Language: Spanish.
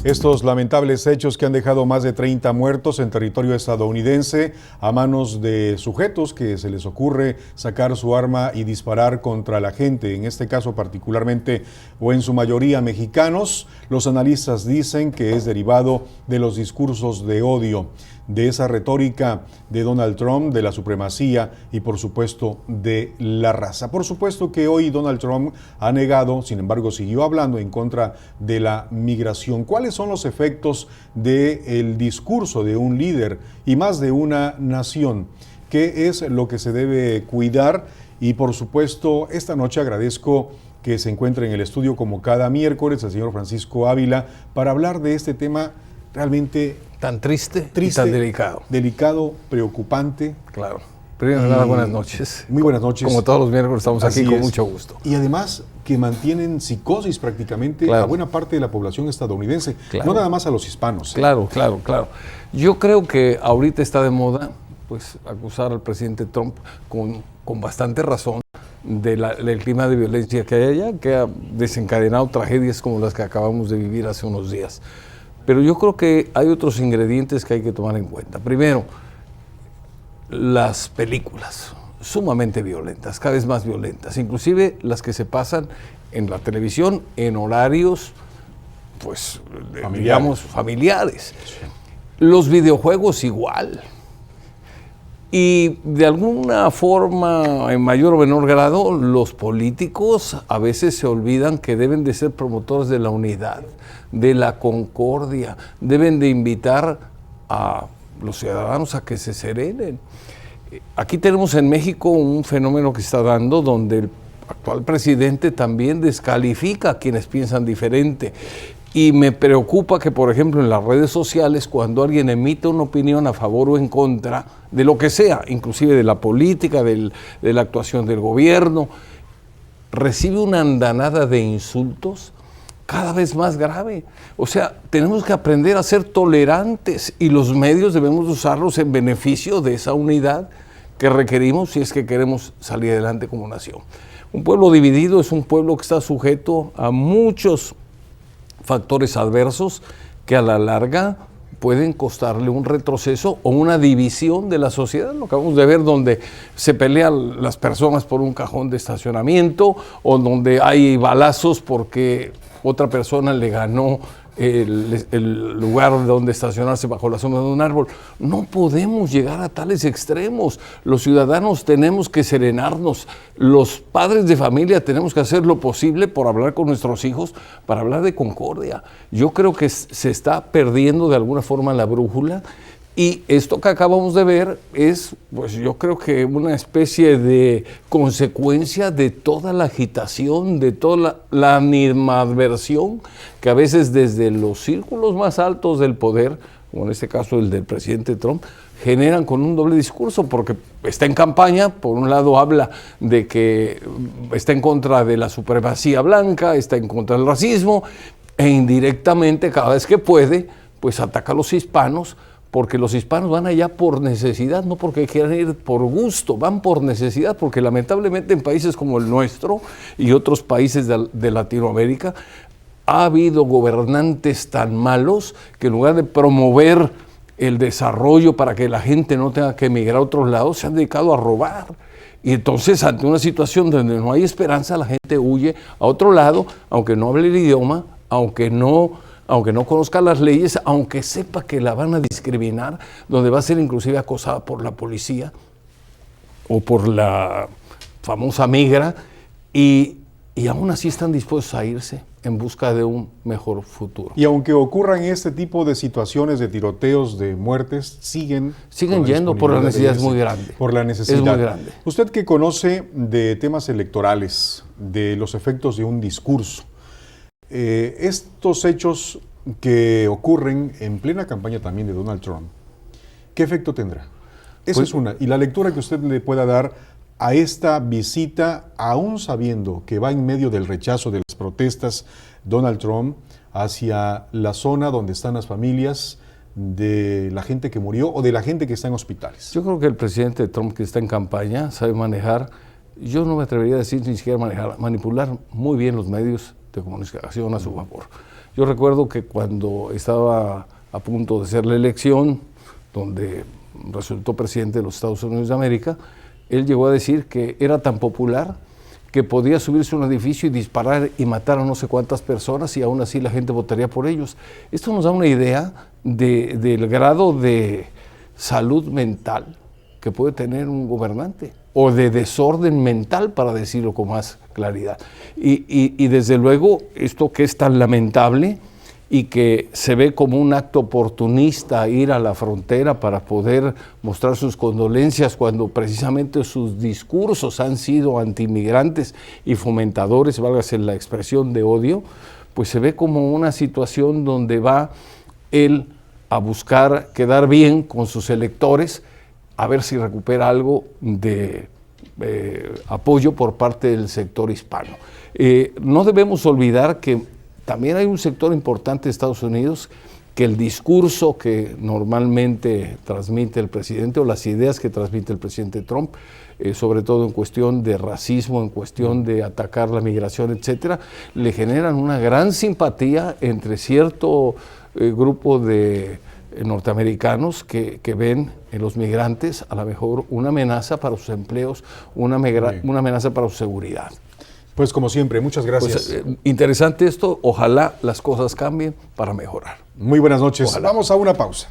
Estos lamentables hechos que han dejado más de 30 muertos en territorio estadounidense a manos de sujetos que se les ocurre sacar su arma y disparar contra la gente, en este caso particularmente o en su mayoría mexicanos, los analistas dicen que es derivado de los discursos de odio, de esa retórica de Donald Trump, de la supremacía y por supuesto de la raza. Por supuesto que hoy Donald Trump ha negado, sin embargo siguió hablando en contra de la migración. ¿Cuáles son los efectos del discurso de un líder y más de una nación? ¿Qué es lo que se debe cuidar? Y por supuesto, esta noche agradezco que se encuentre en el estudio como cada miércoles el señor Francisco Ávila para hablar de este tema realmente tan triste y tan delicado, preocupante. Claro. Primero nada, buenas noches. Muy buenas noches. Como todos los miércoles estamos aquí con mucho gusto. Y además que mantienen psicosis prácticamente a buena parte de la población estadounidense, no nada más a los hispanos. Claro. Yo creo que ahorita está de moda pues acusar al presidente Trump con bastante razón del clima de violencia que hay allá, que ha desencadenado tragedias como las que acabamos de vivir hace unos días. Pero yo creo que hay otros ingredientes que hay que tomar en cuenta. Primero, las películas sumamente violentas, cada vez más violentas, inclusive las que se pasan en la televisión en horarios, pues, digamos, familiares. Sí. Los videojuegos igual. Y de alguna forma, en mayor o menor grado, los políticos a veces se olvidan que deben de ser promotores de la unidad, de la concordia, deben de invitar a los ciudadanos a que se serenen. Aquí tenemos en México un fenómeno que está dando donde el actual presidente también descalifica a quienes piensan diferente. Y me preocupa que, por ejemplo, en las redes sociales, cuando alguien emite una opinión a favor o en contra de lo que sea, inclusive de la política, de la actuación del gobierno, recibe una andanada de insultos cada vez más grave. O sea, tenemos que aprender a ser tolerantes y los medios debemos usarlos en beneficio de esa unidad que requerimos si es que queremos salir adelante como nación. Un pueblo dividido es un pueblo que está sujeto a muchos factores adversos que a la larga pueden costarle un retroceso o una división de la sociedad. Lo acabamos de ver donde se pelean las personas por un cajón de estacionamiento o donde hay balazos porque otra persona le ganó el lugar donde estacionarse bajo la sombra de un árbol. No podemos llegar a tales extremos. Los ciudadanos tenemos que serenarnos. Los padres de familia tenemos que hacer lo posible por hablar con nuestros hijos, para hablar de concordia. Yo creo que se está perdiendo de alguna forma la brújula. Y esto que acabamos de ver es, pues yo creo que una especie de consecuencia de toda la agitación, de toda la animadversión que a veces desde los círculos más altos del poder, como en este caso el del presidente Trump, generan con un doble discurso, porque está en campaña, por un lado habla de que está en contra de la supremacía blanca, está en contra del racismo, e indirectamente cada vez que puede, pues ataca a los hispanos, porque los hispanos van allá por necesidad, no porque quieran ir por gusto, van por necesidad, porque lamentablemente en países como el nuestro y otros países de Latinoamérica ha habido gobernantes tan malos que en lugar de promover el desarrollo para que la gente no tenga que emigrar a otros lados, se han dedicado a robar. Y entonces, ante una situación donde no hay esperanza, la gente huye a otro lado, aunque no hable el idioma, aunque no conozca las leyes, aunque sepa que la van a discriminar, donde va a ser inclusive acosada por la policía o por la famosa migra, y aún así están dispuestos a irse en busca de un mejor futuro. Y aunque ocurran este tipo de situaciones de tiroteos, de muertes, siguen yendo por la necesidad, es muy grande. Por la necesidad. Es muy grande. Usted que conoce de temas electorales, de los efectos de un discurso, estos hechos que ocurren en plena campaña también de Donald Trump, ¿qué efecto tendrá? Esa es una. Y la lectura que usted le pueda dar a esta visita, aún sabiendo que va en medio del rechazo de las protestas Donald Trump hacia la zona donde están las familias de la gente que murió o de la gente que está en hospitales? Yo creo que el presidente Trump, que está en campaña, sabe manejar, yo no me atrevería a decir ni siquiera manejar, manipular muy bien los medios de comunicación a su favor. Yo recuerdo que cuando estaba a punto de hacer la elección, donde resultó presidente de los Estados Unidos de América, él llegó a decir que era tan popular que podía subirse a un edificio y disparar y matar a no sé cuántas personas y aún así la gente votaría por ellos. Esto nos da una idea del grado de salud mental que puede tener un gobernante, o de desorden mental, para decirlo con más claridad. Y desde luego, esto que es tan lamentable y que se ve como un acto oportunista ir a la frontera para poder mostrar sus condolencias cuando precisamente sus discursos han sido antiinmigrantes y fomentadores, válgase la expresión, de odio, pues se ve como una situación donde va él a buscar quedar bien con sus electores, a ver si recupera algo de apoyo por parte del sector hispano. No debemos olvidar que también hay un sector importante de Estados Unidos que el discurso que normalmente transmite el presidente, o las ideas que transmite el presidente Trump, sobre todo en cuestión de racismo, en cuestión de atacar la migración, etcétera, le generan una gran simpatía entre cierto grupo de norteamericanos que ven en los migrantes a lo mejor una amenaza para sus empleos, una amenaza para su seguridad. Pues como siempre, muchas gracias. Pues, interesante esto, ojalá las cosas cambien para mejorar. Muy buenas noches. Ojalá. Vamos a una pausa.